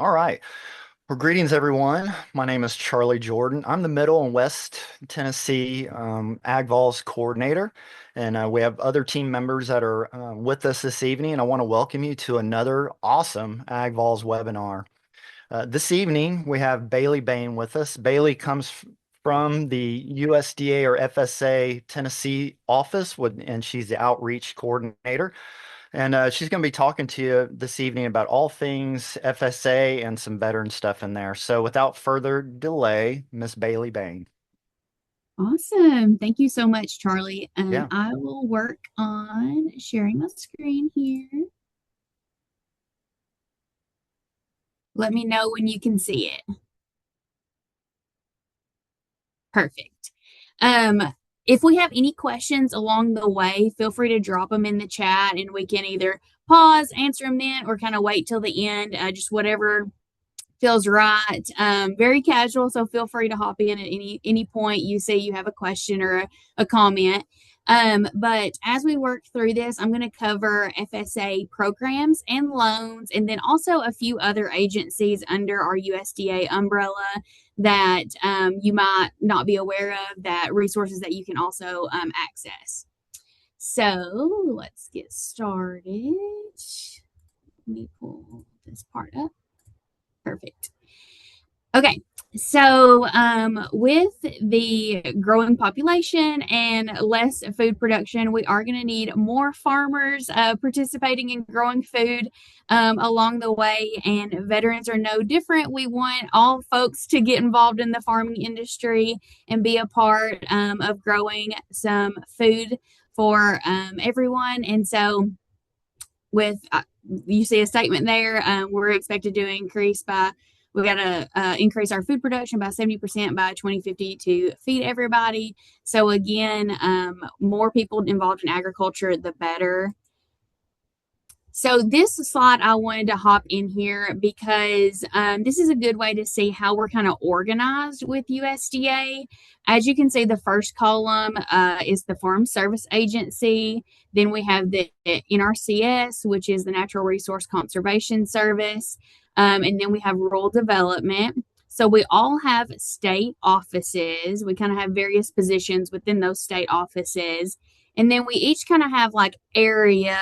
All right. Well, greetings, everyone. My name is Charlie Jordan. I'm the Middle and West Tennessee AgVOLs coordinator, and we have other team members that are with us this evening. And I want to welcome you to another awesome AgVOLs webinar. This evening, we have Bailey Bain with us. Bailey comes from the USDA or FSA Tennessee office, and she's the outreach coordinator. And she's going to be talking to you this evening about all things FSA and some veteran stuff in there. So without further delay, Miss Bailey Bain. Awesome. Thank you so much, Charlie. And Yeah. I will work on sharing my screen here. Let me know when you can see it. Perfect. Um, if we have any questions along the way, feel free to drop them in the chat and we can either pause, answer them then, or kind of wait till the end, just whatever feels right. Very casual, so feel free to hop in at any point you say you have a question or a comment. But as we work through this, I'm going to cover FSA programs and loans, and then also a few other agencies under our USDA umbrella that you might not be aware of, that resources that you can also access. So let's get started. Let me pull this part up. Perfect. Okay, so with the growing population and less food production, we are going to need more farmers participating in growing food along the way, and veterans are no different. We want all folks to get involved in the farming industry and be a part of growing some food for everyone. And so, with you see a statement there, we're expected to increase by we got to increase our food production by 70% by 2050 to feed everybody. So again, more people involved in agriculture, the better. So this slide, I wanted to hop in here because this is a good way to see how we're kind of organized with USDA. As you can see, the first column is the Farm Service Agency. Then we have the NRCS, which is the Natural Resource Conservation Service. And then we have Rural Development. So we all have state offices. We kind of have various positions within those state offices. And then we each kind of have like area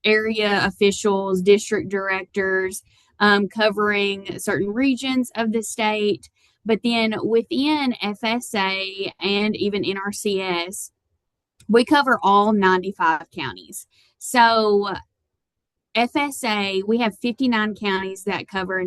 officials, district directors, covering certain regions of the state. But then within FSA and even NRCS, we cover all 95 counties. So FSA, we have 59 counties that cover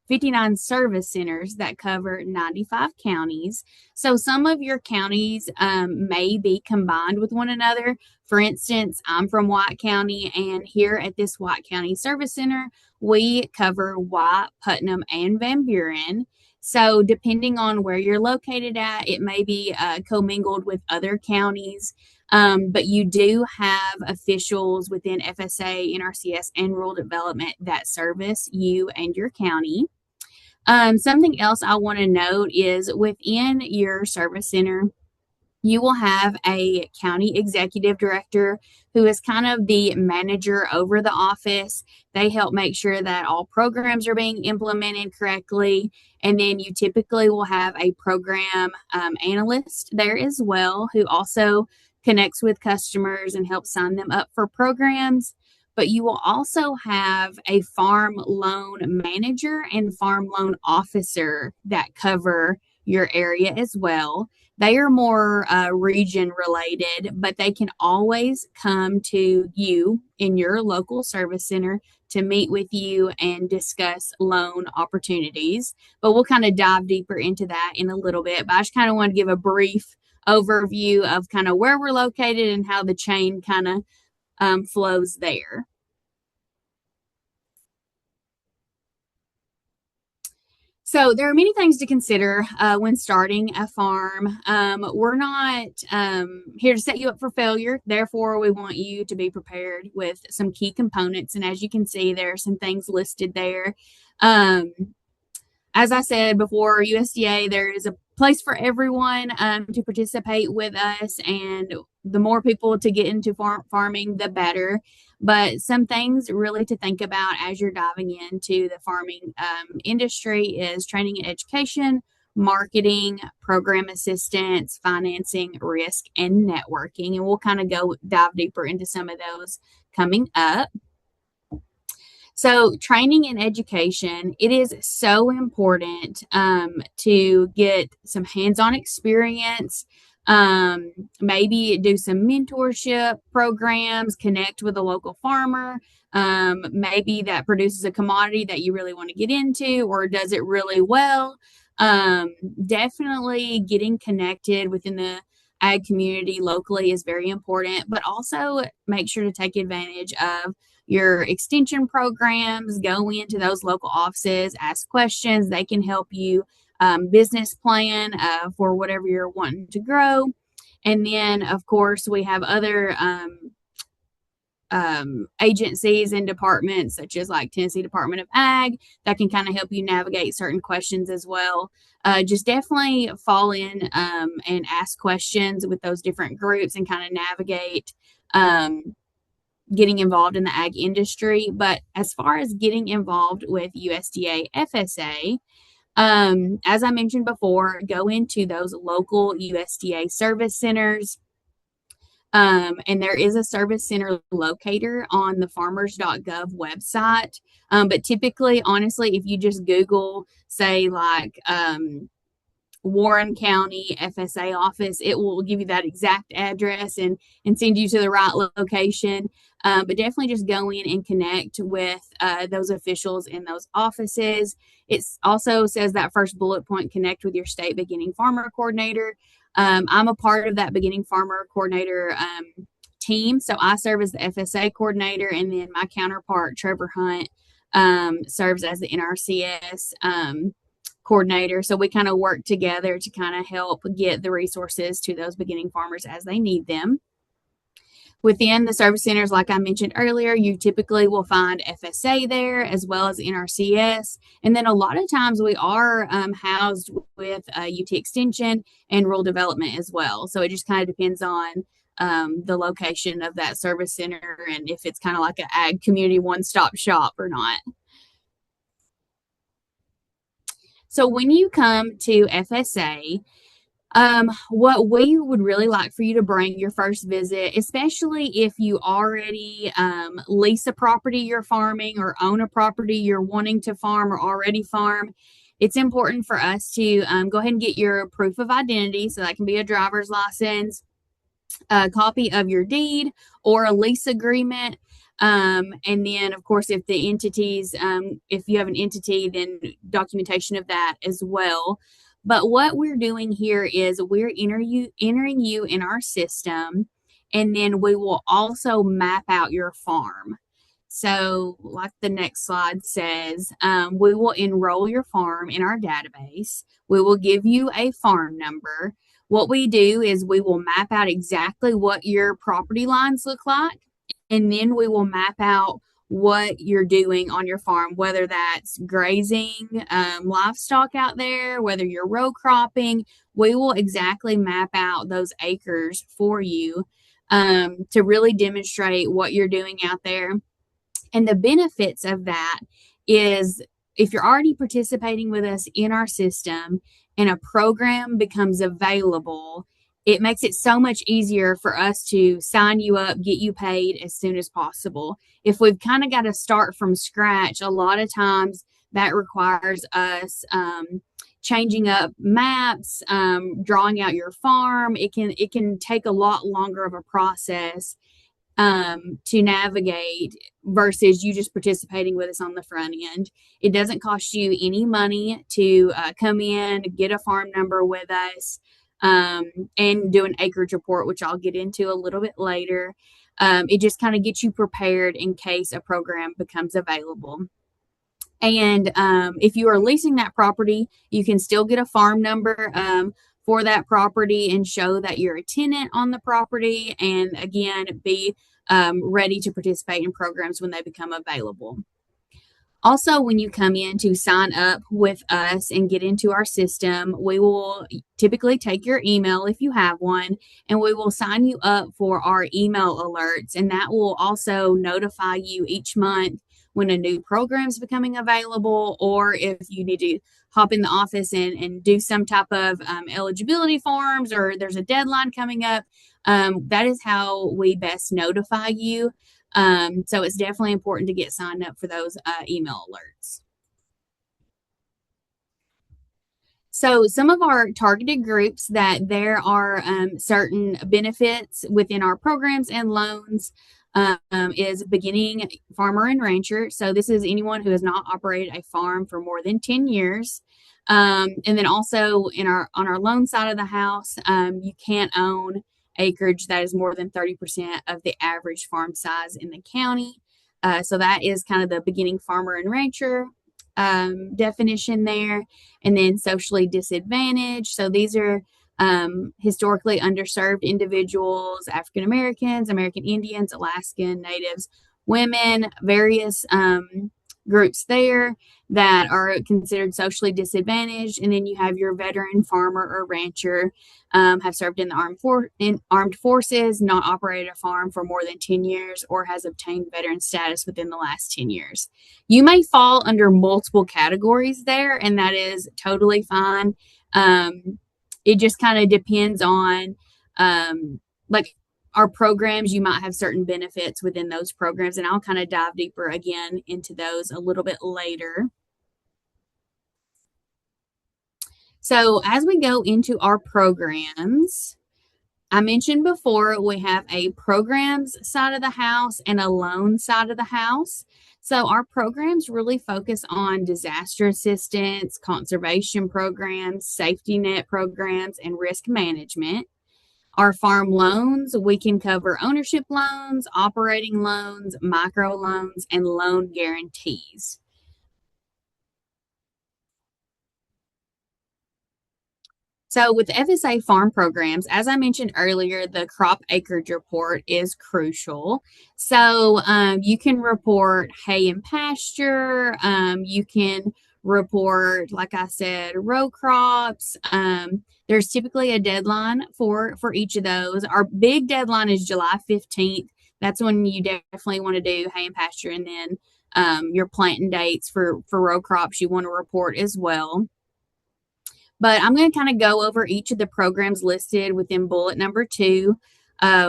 59 service centers that cover 95 counties. So some of your counties may be combined with one another. For instance, I'm from White County, and here at this White County Service Center, we cover White, Putnam, and Van Buren. So depending on where you're located at, it may be commingled with other counties. But you do have officials within FSA, NRCS, and Rural Development that service you and your county. Something else I want to note is within your service center, you will have a county executive director who is kind of the manager over the office. They help make sure that all programs are being implemented correctly. And then you typically will have a program analyst there as well, who also connects with customers and helps sign them up for programs. But you will also have a farm loan manager and farm loan officer that cover your area as well. They are more region related, but they can always come to you in your local service center to meet with you and discuss loan opportunities. But we'll kind of dive deeper into that in a little bit. But I just kind of want to give a brief overview of kind of where we're located and how the chain kind of flows there. So there are many things to consider when starting a farm. We're not here to set you up for failure. Therefore, we want you to be prepared with some key components. And as you can see, there are some things listed there. as I said before, USDA, there is a place for everyone to participate with us, and the more people to get into farming, the better. But some things really to think about as you're diving into the farming industry is training and education, marketing, program assistance, financing, risk, and networking. And we'll kind of go dive deeper into some of those coming up. So, training and education, it is so important to get some hands on experience, maybe do some mentorship programs, connect with a local farmer. Maybe that produces a commodity that you really want to get into or does it really well. Um, Definitely getting connected within the ag community locally is very important, but also make sure to take advantage of your extension programs, go into those local offices, ask questions. They can help you business plan for whatever you're wanting to grow. And then, of course, we have other agencies and departments, such as like Tennessee Department of Ag, that can kind of help you navigate certain questions as well. Just definitely fall in and ask questions with those different groups and kind of navigate getting involved in the ag industry. But as far as getting involved with USDA FSA, as I mentioned before, go into those local USDA service centers. And there is a service center locator on the farmers.gov website. But typically, honestly, if you just Google, say, like Warren County FSA office, it will give you that exact address and send you to the right location. But definitely just go in and connect with those officials in those offices. It also says that first bullet point, connect with your state beginning farmer coordinator. I'm a part of that beginning farmer coordinator team. So I serve as the FSA coordinator, and then my counterpart, Trevor Hunt, serves as the NRCS coordinator. So we kind of work together to kind of help get the resources to those beginning farmers as they need them. Within the service centers, like I mentioned earlier, you typically will find FSA there as well as NRCS. And then a lot of times we are housed with UT Extension and rural development as well. So it just kind of depends on the location of that service center and if it's kind of like an ag community one-stop shop or not. So when you come to FSA, what we would really like for you to bring your first visit, especially if you already lease a property you're farming or own a property you're wanting to farm or already farm, it's important for us to go ahead and get your proof of identity. So that can be a driver's license, a copy of your deed, or a lease agreement. And then, of course, if the entities, if you have an entity, then documentation of that as well. But what we're doing here is we're entering you in our system, and then we will also map out your farm. So, like the next slide says, we will enroll your farm in our database. We will give you a farm number. What we do is we will map out exactly what your property lines look like, and then we will map out what you're doing on your farm, whether that's grazing livestock out there, whether you're row cropping. We will exactly map out those acres for you to really demonstrate what you're doing out there. And the benefits of that is if you're already participating with us in our system and a program becomes available, it makes it so much easier for us to sign you up, get you paid as soon as possible. If we've kind of got to start from scratch, a lot of times that requires us changing up maps, drawing out your farm. It can take a lot longer of a process to navigate versus you just participating with us on the front end. It doesn't cost you any money to come in, get a farm number with us, and do an acreage report, which I'll get into a little bit later. It just kind of gets you prepared in case a program becomes available. And if you are leasing that property, you can still get a farm number for that property and show that you're a tenant on the property, and again, be ready to participate in programs when they become available. Also, when you come in to sign up with us and get into our system, we will typically take your email if you have one, and we will sign you up for our email alerts. And that will also notify you each month when a new program is becoming available, or if you need to hop in the office and do some type of eligibility forms, or there's a deadline coming up. That is how we best notify you. So it's definitely important to get signed up for those email alerts. So, some of our targeted groups that there are certain benefits within our programs and loans is beginning farmer and rancher. So, this is anyone who has not operated a farm for more than 10 years. And then also in our on our loan side of the house, you can't own acreage that is more than 30% of the average farm size in the county. So that is kind of the beginning farmer and rancher definition there, and then socially disadvantaged. So these are historically underserved individuals, African Americans, American Indians, Alaskan Natives, women, various groups there that are considered socially disadvantaged. And then you have your veteran farmer or rancher, have served in the armed forces, not operated a farm for more than 10 years, or has obtained veteran status within the last 10 years. You may fall under multiple categories there, and that is totally fine. It just kind of depends on, like our programs, you might have certain benefits within those programs, and I'll kind of dive deeper again into those a little bit later. So, as we go into our programs, I mentioned before we have a programs side of the house and a loan side of the house. So, our programs really focus on disaster assistance, conservation programs, safety net programs, and risk management. Our farm loans, we can cover ownership loans, operating loans, micro loans, and loan guarantees. So, with FSA farm programs, as I mentioned earlier, the crop acreage report is crucial. So, you can report hay and pasture. You can report, like I said, row crops. There's typically a deadline for each of those. Our big deadline is July 15th. That's when you definitely want to do hay and pasture, and then your planting dates for row crops you want to report as well. But I'm going to kind of go over each of the programs listed within bullet number 2.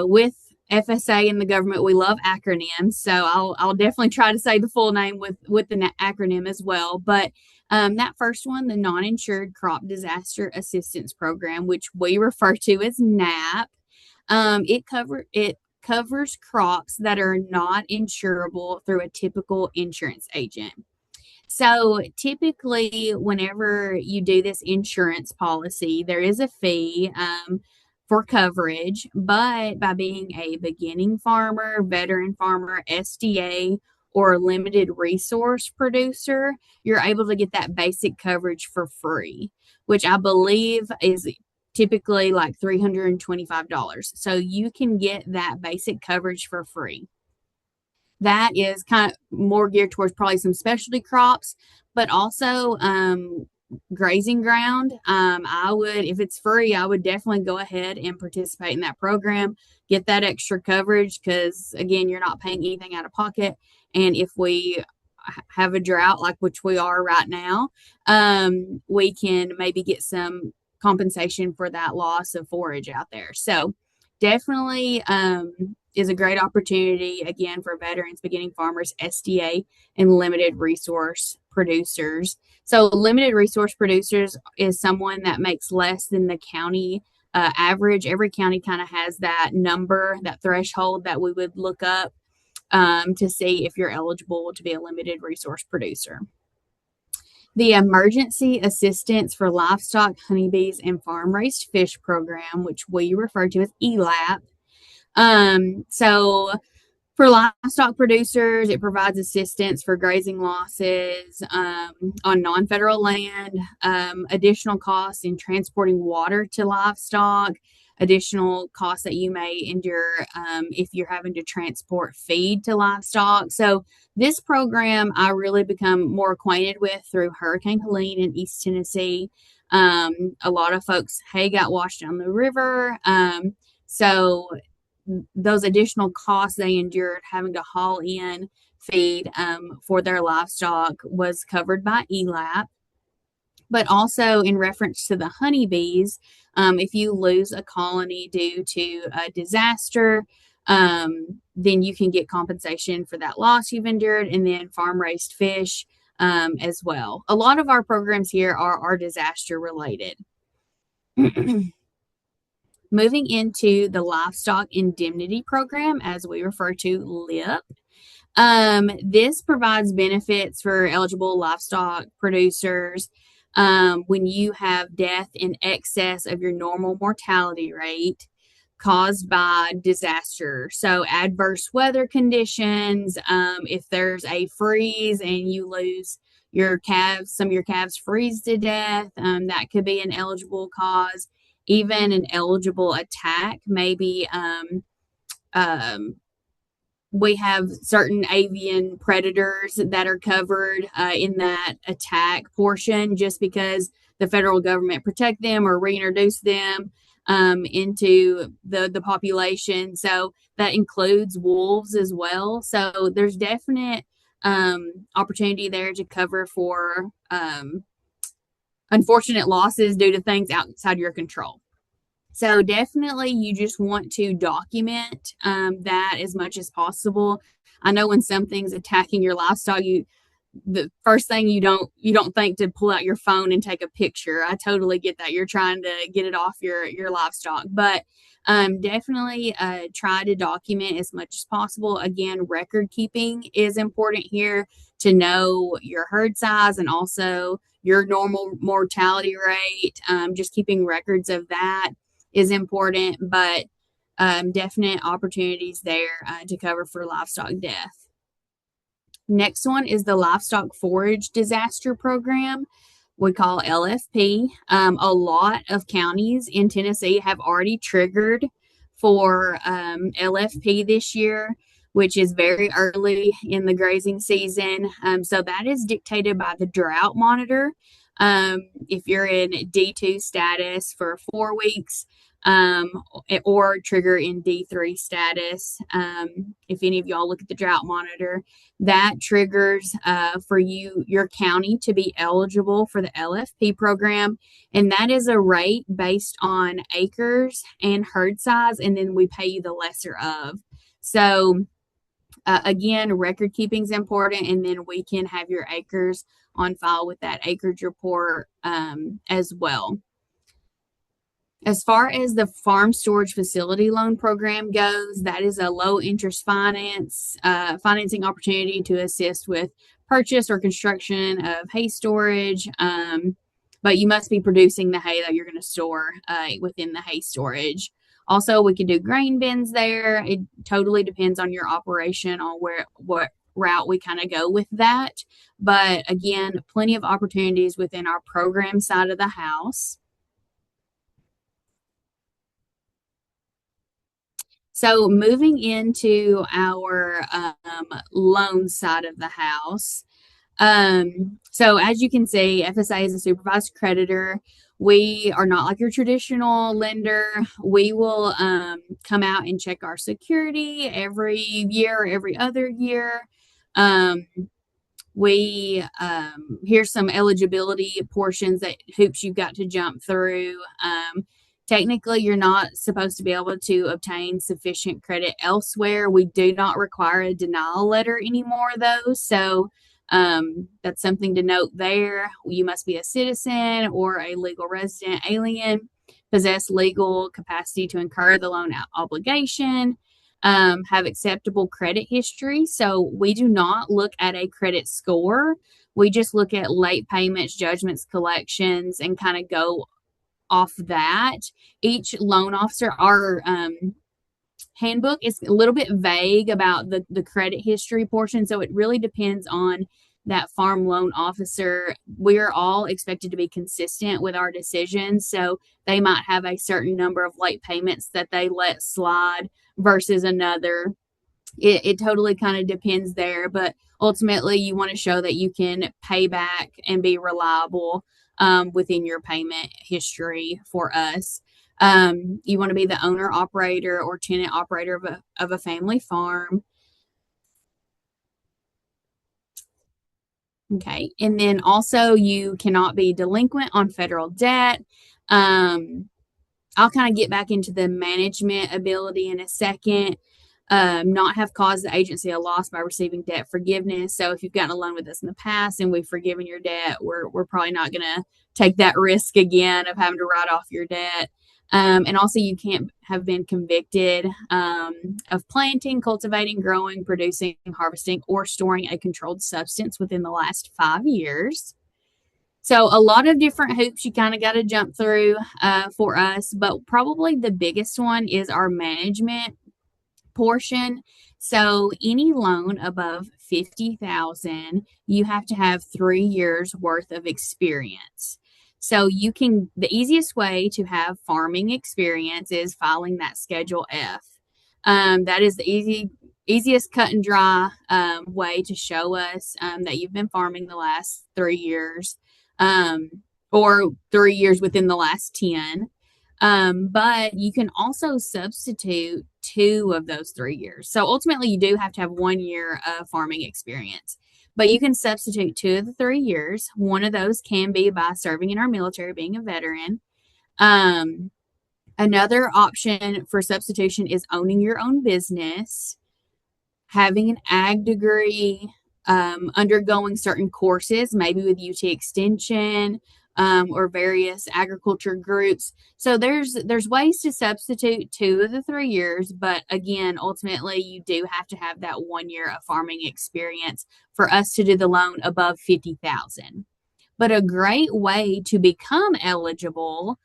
With FSA and the government, we love acronyms, so I'll definitely try to say the full name with the acronym as well. But that first one, the Non-Insured Crop Disaster Assistance Program, which we refer to as NAP, it covers crops that are not insurable through a typical insurance agent. So typically, whenever you do this insurance policy, there is a fee for coverage, but by being a beginning farmer, veteran farmer, SDA, or limited resource producer, you're able to get that basic coverage for free, which I believe is typically like $325. So you can get that basic coverage for free. That is kind of more geared towards probably some specialty crops, but also grazing ground. I would, if it's free, I would definitely go ahead and participate in that program, get that extra coverage because, again, you're not paying anything out of pocket. And if we have a drought like which we are right now, we can maybe get some compensation for that loss of forage out there. So definitely is a great opportunity again for veterans, beginning farmers, SDA, and limited resource producers. So limited resource producers is someone that makes less than the county average. Every county kind of has that number, that threshold that we would look up to see if you're eligible to be a limited resource producer. The Emergency Assistance for Livestock, Honeybees, and Farm Raised Fish Program, which we refer to as ELAP. So for livestock producers, it provides assistance for grazing losses on non-federal land, additional costs in transporting water to livestock, additional costs that you may endure if you're having to transport feed to livestock. So this program I really become more acquainted with through Hurricane Helene in East Tennessee. A lot of folks, hay got washed down the river. So those additional costs they endured having to haul in feed for their livestock was covered by ELAP. But also in reference to the honeybees, if you lose a colony due to a disaster, then you can get compensation for that loss you've endured, and then farm raised fish as well. A lot of our programs here are disaster related. Moving into the livestock indemnity program, as we refer to LIP. This provides benefits for eligible livestock producers when you have death in excess of your normal mortality rate caused by disaster. So, adverse weather conditions, if there's a freeze and you lose your calves, some of your calves freeze to death, that could be an eligible cause. Even an eligible attack, maybe we have certain avian predators that are covered in that attack portion just because the federal government protect them or reintroduce them into the population. So that includes wolves as well. So there's definite opportunity there to cover for unfortunate losses due to things outside your control. So definitely you just want to document that as much as possible. I know when something's attacking your livestock, the first thing you don't think to pull out your phone and take a picture. I totally get that. You're trying to get it off your livestock, but definitely try to document as much as possible. Again, record keeping is important here to know your herd size and also your normal mortality rate. Just keeping records of that is important, but definite opportunities there to cover for livestock death. Next one is the Livestock Forage Disaster Program. We call LFP. A lot of counties in Tennessee have already triggered for LFP this year, which is very early in the grazing season. So that is dictated by the drought monitor. If you're in D2 status for 4 weeks, or trigger in D3 status. If any of y'all look at the drought monitor, that triggers for your county to be eligible for the LFP program. And that is a rate based on acres and herd size, and then we pay you the lesser of. So again, record keeping is important, and then we can have your acres on file with that acreage report as well. As far as the farm storage facility loan program goes, that is a low interest financing opportunity to assist with purchase or construction of hay storage. But you must be producing the hay that you're going to store within the hay storage. Also, we can do grain bins there. It totally depends on your operation on what route we kind of go with that. But again, plenty of opportunities within our program side of the house. So moving into our loan side of the house. So as you can see, FSA is a supervised creditor. We are not like your traditional lender. We will come out and check our security every year, every other year. Here's some eligibility portions that hoops you've got to jump through. Technically, you're not supposed to be able to obtain sufficient credit elsewhere. We do not require a denial letter anymore, though. So that's something to note there. You must be a citizen or a legal resident alien, possess legal capacity to incur the loan obligation, have acceptable credit history. So we do not look at a credit score. We just look at late payments, judgments, collections, and kind of go off that. Each loan officer, our handbook is a little bit vague about the credit history portion. So it really depends on that farm loan officer, we're all expected to be consistent with our decisions. So they might have a certain number of late payments that they let slide versus another. It totally kind of depends there, but ultimately you want to show that you can pay back and be reliable within your payment history for us. You want to be the owner operator or tenant operator of a family farm. Okay. And then also you cannot be delinquent on federal debt. Um, I'll kind of get back into the management ability in a second. Not have caused the agency a loss by receiving debt forgiveness. So if you've gotten a loan with us in the past and we've forgiven your debt, we're probably not going to take that risk again of having to write off your debt. And also, you can't have been convicted of planting, cultivating, growing, producing, harvesting, or storing a controlled substance within the last 5 years. So, a lot of different hoops you kind of got to jump through for us, but probably the biggest one is our management portion. So any loan above 50,000, you have to have 3 years worth of experience. So the easiest way to have farming experience is filing that Schedule F. That is the easiest cut and dry way to show us that you've been farming the last 3 years, um, or 3 years within the last 10. But you can also substitute 2 of those 3 years. So ultimately, you do have to have 1 year of farming experience, but you can substitute 2 of the 3 years. One of those can be by serving in our military, being a veteran. Um, Another option for substitution is owning your own business, having an ag degree, undergoing certain courses, maybe with UT Extension, or various agriculture groups. So there's ways to substitute 2 of the 3 years, but again, ultimately you do have to have that 1 year of farming experience for us to do the loan above 50,000. But a great way to become eligible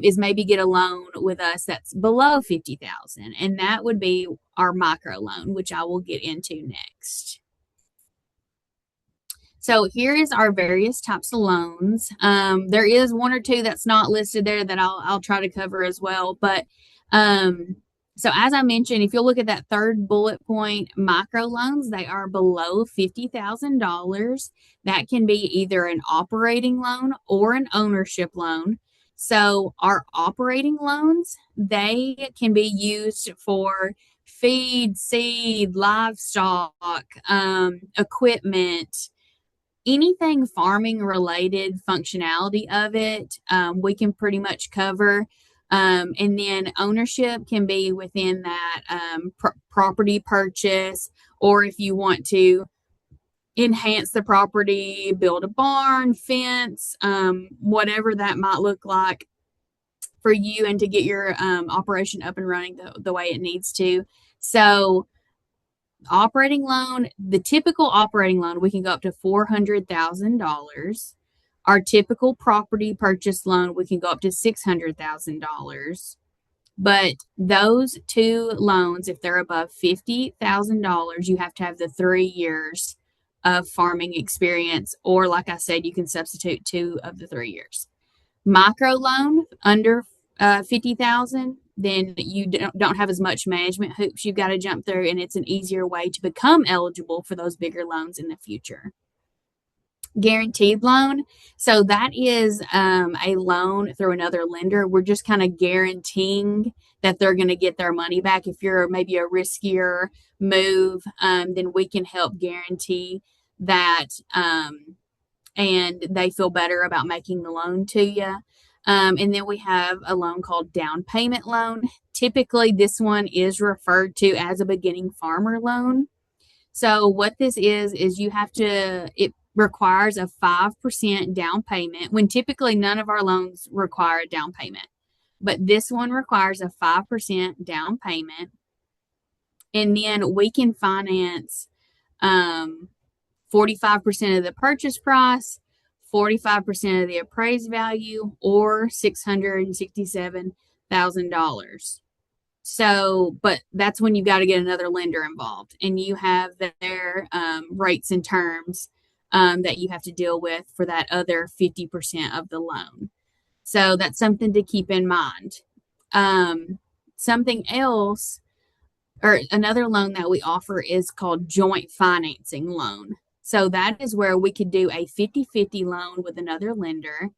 is maybe get a loan with us that's below 50,000, and that would be our micro loan, which I will get into next. So here is our various types of loans. There is one or two that's not listed there that I'll try to cover as well. But so as I mentioned, if you look at that third bullet point, micro loans, they are below $50,000. That can be either an operating loan or an ownership loan. So our operating loans, they can be used for feed, seed, livestock, equipment, anything farming related functionality of it, we can pretty much cover. And then ownership can be within that property purchase, or if you want to enhance the property, build a barn, fence, whatever that might look like for you and to get your operation up and running the way it needs to. So, operating loan, the typical operating loan, we can go up to $400,000. Our typical property purchase loan, we can go up to $600,000. But those two loans, if they're above $50,000, you have to have the 3 years of farming experience, or like I said, you can substitute 2 of the 3 years. Micro loan under 50,000, then you don't have as much management hoops you've got to jump through, and it's an easier way to become eligible for those bigger loans in the future. Guaranteed loan, so that is a loan through another lender. We're just kind of guaranteeing that they're going to get their money back. If you're maybe a riskier move, then we can help guarantee that, and they feel better about making the loan to you. And then we have a loan called down payment loan. Typically, this one is referred to as a beginning farmer loan. So what this is you have to, it requires a 5% down payment, when typically none of our loans require a down payment. But this one requires a 5% down payment. And then we can finance 45% of the purchase price, 45% of the appraised value, or $667,000. So, but that's when you've got to get another lender involved, and you have their rates and terms that you have to deal with for that other 50% of the loan. So that's something to keep in mind. Something else, or another loan that we offer, is called joint financing loan. So that is where we could do a 50-50 loan with another lender.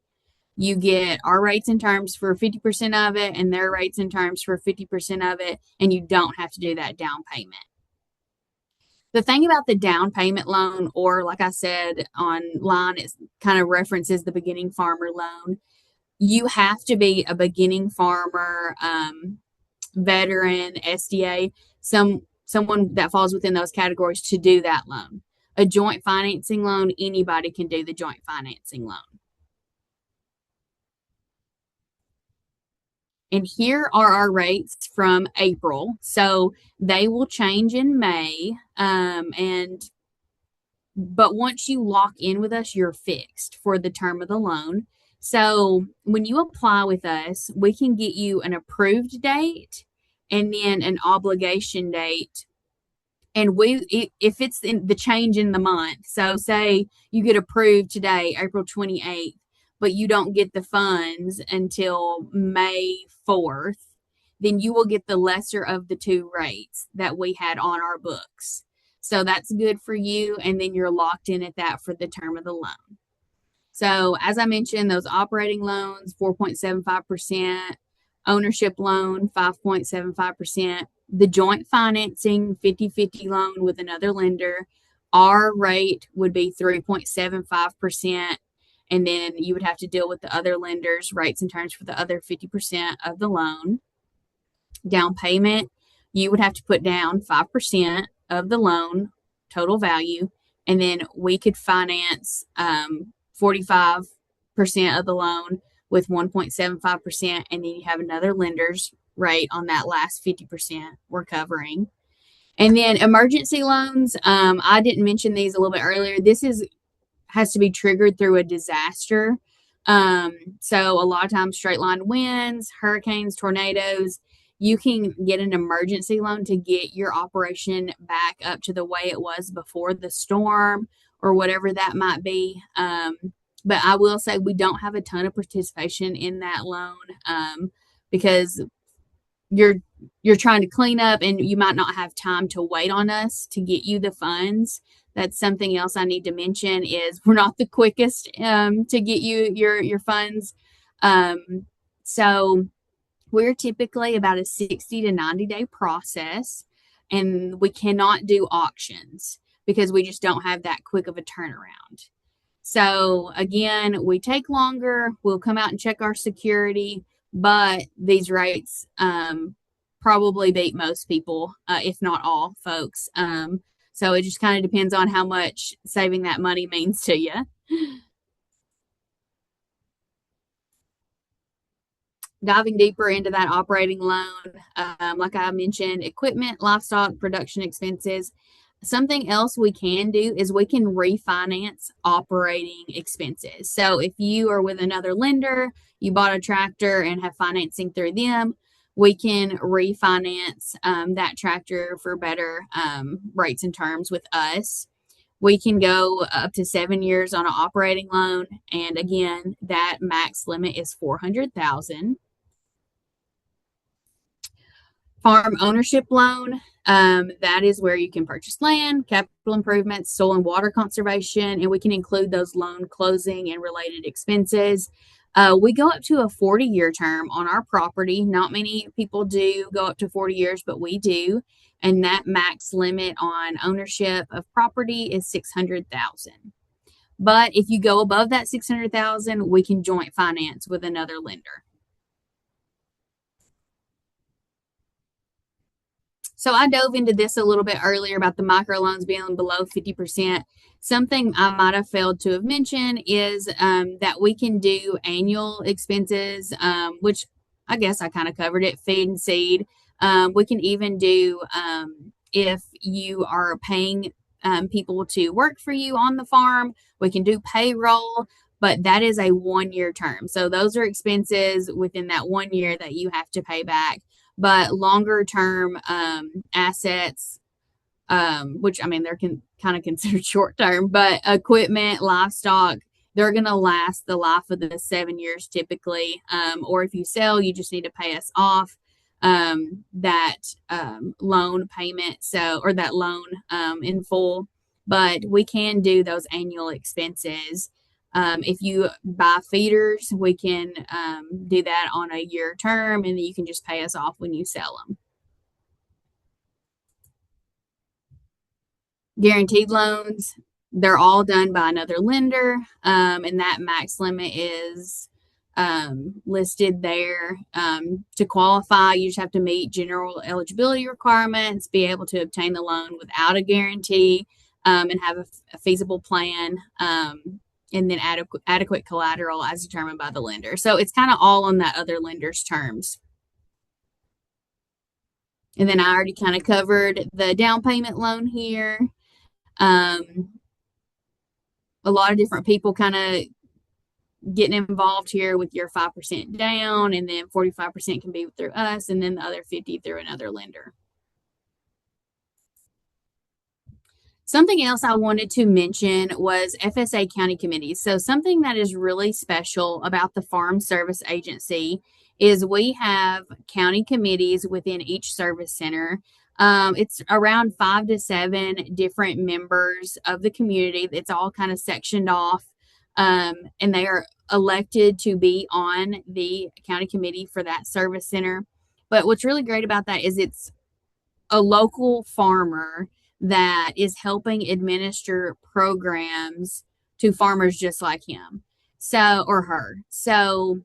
You get our rates and terms for 50% of it and their rates and terms for 50% of it, and you don't have to do that down payment. The thing about the down payment loan, or like I said online, it kind of references the beginning farmer loan. You have to be a beginning farmer, veteran, SDA, someone that falls within those categories to do that loan. A joint financing loan, anybody can do the joint financing loan. And here are our rates from April. So they will change in May. But once you lock in with us, you're fixed for the term of the loan. So when you apply with us, we can get you an approved date and then an obligation date. And if it's in the change in the month, so say you get approved today, April 28th, but you don't get the funds until May 4th, then you will get the lesser of the two rates that we had on our books. So that's good for you. And then you're locked in at that for the term of the loan. So as I mentioned, those operating loans, 4.75%, ownership loan, 5.75%, the joint financing, 50-50 loan with another lender, our rate would be 3.75%. And then you would have to deal with the other lenders' rates and terms for the other 50% of the loan. Down payment, you would have to put down 5% of the loan total value, and then we could finance 45% of the loan with 1.75%, and then you have another lender's rate on that last 50% we're covering. And then emergency loans, I didn't mention these a little bit earlier. This has to be triggered through a disaster. So a lot of times, straight line winds, hurricanes, tornadoes, you can get an emergency loan to get your operation back up to the way it was before the storm or whatever that might be. But I will say we don't have a ton of participation in that loan because you're trying to clean up and you might not have time to wait on us to get you the funds. That's something else I need to mention is we're not the quickest to get you your funds. So we're typically about a 60 to 90 day process, and we cannot do auctions because we just don't have that quick of a turnaround. So again, we take longer. We'll come out and check our security, but these rates probably beat most people, if not all folks. So it just kind of depends on how much saving that money means to you. Diving deeper into that operating loan, like I mentioned, equipment, livestock, production expenses. Something else we can do is we can refinance operating expenses. So if you are with another lender, you bought a tractor and have financing through them, we can refinance that tractor for better rates and terms with us. We can go up to 7 years on an operating loan, and again, that max limit is $400,000. Farm ownership loan, that is where you can purchase land, capital improvements, soil and water conservation, and we can include those loan closing and related expenses. We go up to a 40-year term on our property. Not many people do go up to 40 years, but we do. And that max limit on ownership of property is $600,000. But if you go above that $600,000, we can joint finance with another lender. So I dove into this a little bit earlier about the microloans being below 50%. Something I might have failed to have mentioned is that we can do annual expenses, which I guess I kind of covered it, feed and seed. We can even do if you are paying people to work for you on the farm, we can do payroll, but that is a 1-year term. So those are expenses within that 1 year that you have to pay back. But longer term assets, which I mean they're kind of considered short term, but equipment, livestock, they're going to last the life of the 7 years typically. Or if you sell, you just need to pay us off that loan payment, so or that loan in full. But we can do those annual expenses. If you buy feeders, we can do that on a year term, and then you can just pay us off when you sell them. Guaranteed loans, they're all done by another lender, and that max limit is listed there. To qualify, you just have to meet general eligibility requirements, be able to obtain the loan without a guarantee, and have a feasible plan, and then adequate collateral as determined by the lender. So it's kind of all on that other lender's terms. And then I already kind of covered the down payment loan here. Um, a lot of different people kind of getting involved here with your 5% down, and then 45% can be through us, and then the other 50 through another lender. Something else I wanted to mention was FSA county committees. So something that is really special about the Farm Service Agency is we have county committees within each service center. It's around 5 to 7 different members of the community. It's all kind of sectioned off, and they are elected to be on the county committee for that service center. But what's really great about that is it's a local farmer that is helping administer programs to farmers just like him, so or her. So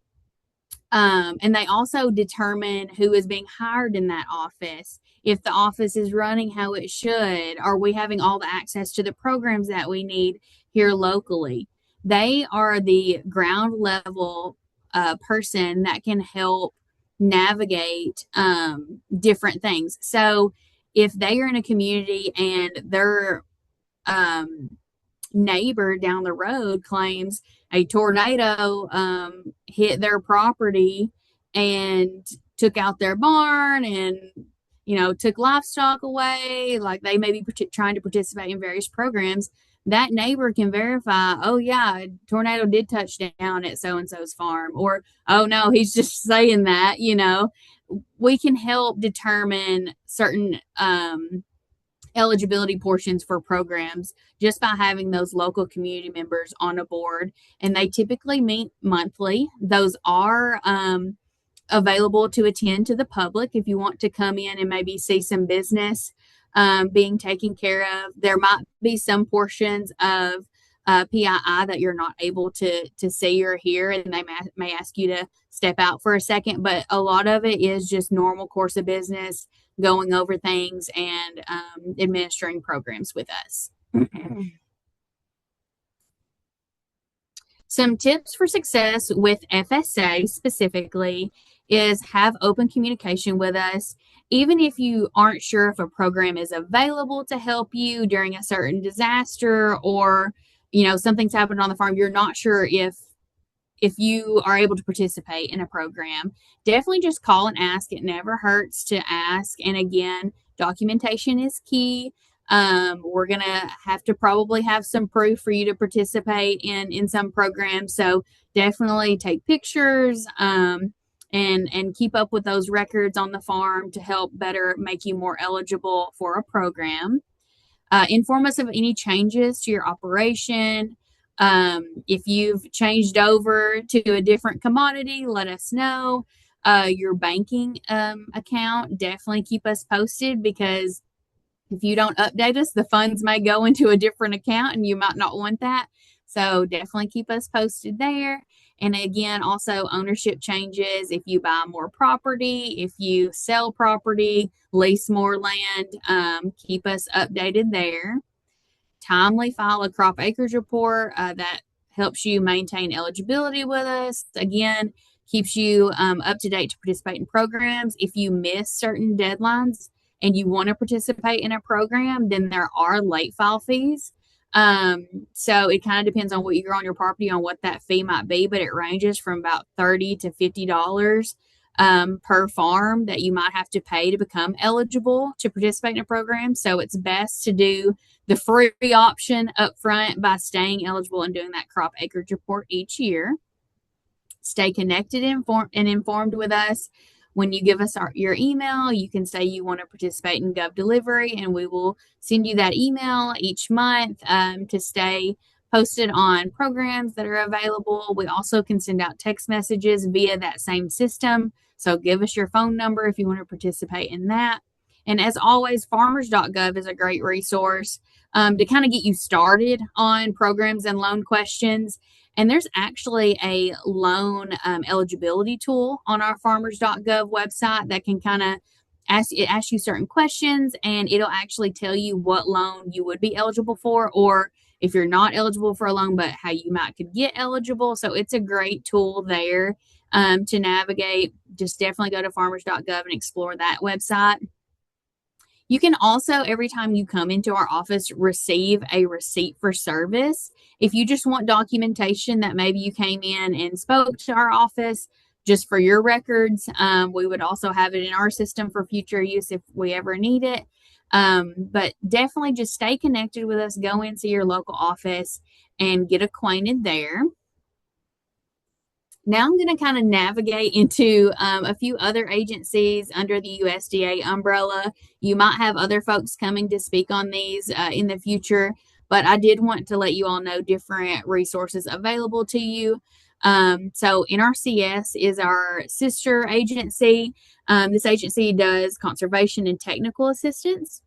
and they also determine who is being hired in that office, if the office is running how it should, are we having all the access to the programs that we need here locally. They are the ground level person that can help navigate different things. So if they are in a community and their neighbor down the road claims a tornado hit their property and took out their barn and took livestock away, like they may be trying to participate in various programs, that neighbor can verify, oh yeah, a tornado did touch down at so and so's farm, or oh no, he's just saying that. We can help determine certain eligibility portions for programs just by having those local community members on a board, and they typically meet monthly. Those are available to attend to the public if you want to come in and maybe see some business being taken care of. There might be some portions of PII that you're not able to see or hear, and they may ask you to step out for a second, but a lot of it is just normal course of business, going over things and administering programs with us. Some tips for success with FSA specifically is have open communication with us. Even if you aren't sure if a program is available to help you during a certain disaster, or something's happened on the farm, you're not sure if you are able to participate in a program, definitely just call and ask. It never hurts to ask. And again, documentation is key. We're going to have to probably have some proof for you to participate in some programs. So definitely take pictures and keep up with those records on the farm to help better make you more eligible for a program. Inform us of any changes to your operation. If you've changed over to a different commodity, let us know. Your banking account, definitely keep us posted, because if you don't update us, the funds may go into a different account and you might not want that. So definitely keep us posted there. And again, also ownership changes. If you buy more property, if you sell property, lease more land, keep us updated there. Timely file a crop acreage report that helps you maintain eligibility with us. Again, keeps you up to date to participate in programs. If you miss certain deadlines and you want to participate in a program, then there are late file fees. So it kind of depends on what you're on your property on what that fee might be, but it ranges from about $30 to $50 per farm that you might have to pay to become eligible to participate in a program. So it's best to do the free option up front by staying eligible and doing that crop acreage report each year. Stay connected and informed with us. When you give us your email, you can say you want to participate in Gov Delivery, and we will send you that email each month to stay posted on programs that are available. We also can send out text messages via that same system. So give us your phone number if you want to participate in that. And as always, farmers.gov is a great resource to kind of get you started on programs and loan questions. And there's actually a loan eligibility tool on our farmers.gov website that can kind of ask you certain questions, and it'll actually tell you what loan you would be eligible for, or if you're not eligible for a loan, but how you might could get eligible. So it's a great tool there to navigate. Just definitely go to farmers.gov and explore that website. You can also, every time you come into our office, receive a receipt for service. If you just want documentation that maybe you came in and spoke to our office just for your records, we would also have it in our system for future use if we ever need it. But definitely just stay connected with us, go into your local office and get acquainted there. Now I'm going to kind of navigate into a few other agencies under the USDA umbrella. You might have other folks coming to speak on these in the future, but I did want to let you all know different resources available to you. So NRCS is our sister agency. This agency does conservation and technical assistance.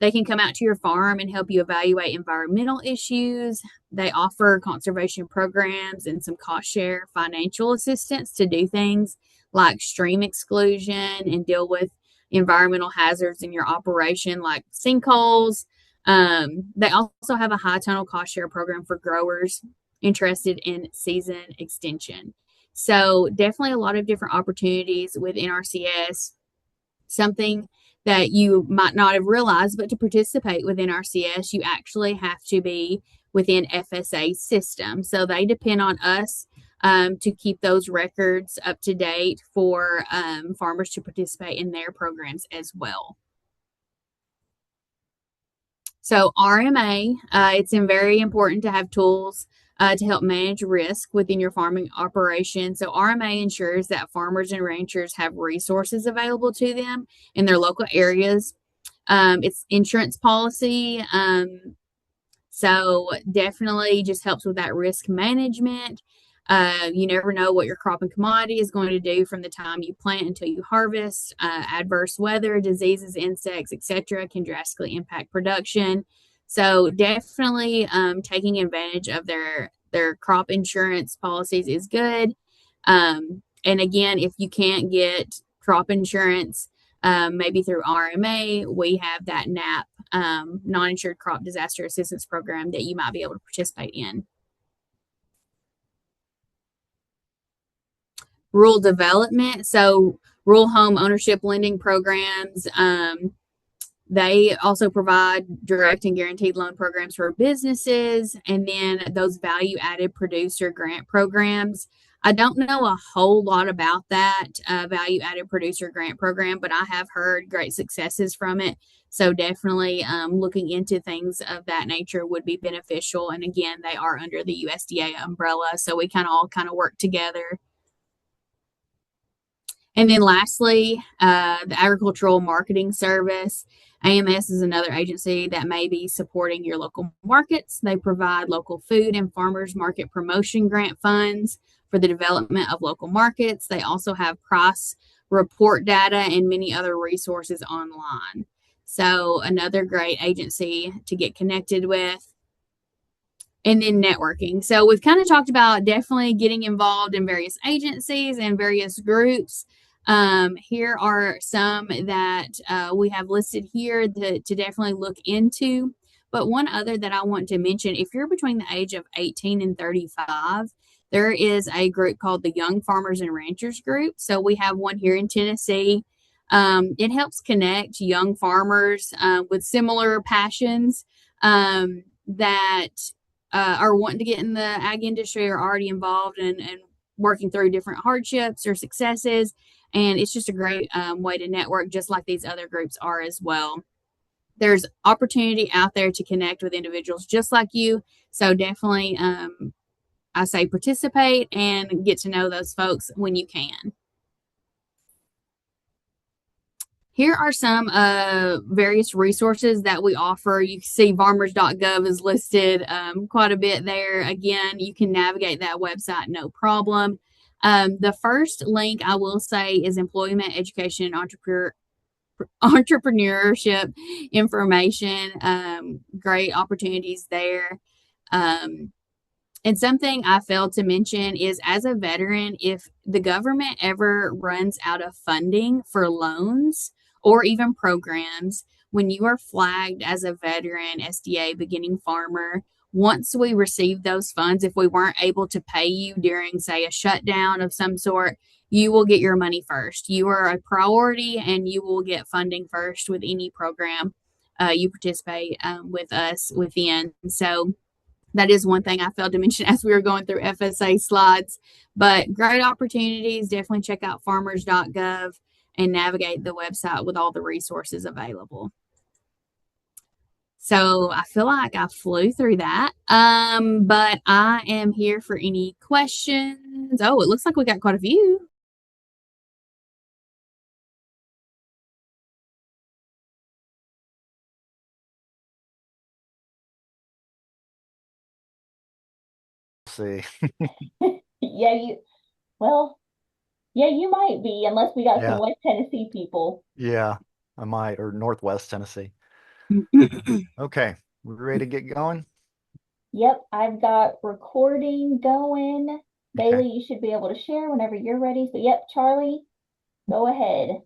They can come out to your farm and help you evaluate environmental issues. They offer conservation programs and some cost share financial assistance to do things like stream exclusion and deal with environmental hazards in your operation, like sinkholes. They also have a high tunnel cost share program for growers interested in season extension. So, definitely a lot of different opportunities with NRCS. Something that you might not have realized, but to participate within RCS, you actually have to be within FSA system. So they depend on us to keep those records up to date for farmers to participate in their programs as well. So RMA, it's very important to have tools to help manage risk within your farming operation. So RMA ensures that farmers and ranchers have resources available to them in their local areas. It's insurance policy. So definitely just helps with that risk management. You never know what your crop and commodity is going to do from the time you plant until you harvest. Adverse weather, diseases, insects, etc., can drastically impact production. So definitely taking advantage of their crop insurance policies is good. And again, if you can't get crop insurance, maybe through RMA, we have that NAP, non-insured crop disaster assistance program that you might be able to participate in. Rural development, so rural home ownership lending programs. They also provide direct and guaranteed loan programs for businesses, and then those value added producer grant programs. I don't know a whole lot about that value added producer grant program, but I have heard great successes from it. So definitely looking into things of that nature would be beneficial. And again, they are under the USDA umbrella, so we kind of all work together. And then lastly, the Agricultural Marketing Service. AMS is another agency that may be supporting your local markets. They provide local food and farmers market promotion grant funds for the development of local markets. They also have price report data and many other resources online. So another great agency to get connected with. And then networking. So we've kind of talked about definitely getting involved in various agencies and various groups. Here are some that we have listed here to definitely look into. But one other that I want to mention, if you're between the age of 18 and 35, there is a group called the Young Farmers and Ranchers Group. So we have one here in Tennessee. It helps connect young farmers with similar passions that are wanting to get in the ag industry or already involved and working through different hardships or successes. And it's just a great way to network, just like these other groups are as well. There's opportunity out there to connect with individuals just like you. So definitely, I say participate and get to know those folks when you can. Here are some various resources that we offer. You can see farmers.gov is listed quite a bit there. Again, you can navigate that website no problem. The first link I will say is employment, education, and entrepreneurship information. Great opportunities there. Um, and something I failed to mention is as a veteran, if the government ever runs out of funding for loans or even programs, when you are flagged as a veteran, SDA, beginning farmer, once we receive those funds, if we weren't able to pay you during, say, a shutdown of some sort, you will get your money first. You are a priority and you will get funding first with any program you participate with us within. So, that is one thing I failed to mention as we were going through FSA slides. But great opportunities. Definitely check out farmers.gov and navigate the website with all the resources available. So I feel like I flew through that. But I am here for any questions. Oh, it looks like we got quite a few. See. Yeah, well, yeah, you might be, unless we got some Yeah. West Tennessee people. Yeah. I might, or Northwest Tennessee. Okay. We ready to get going? Yep, I've got recording going. Okay. Bailey, you should be able to share whenever you're ready. So, yep, Charlie, go ahead.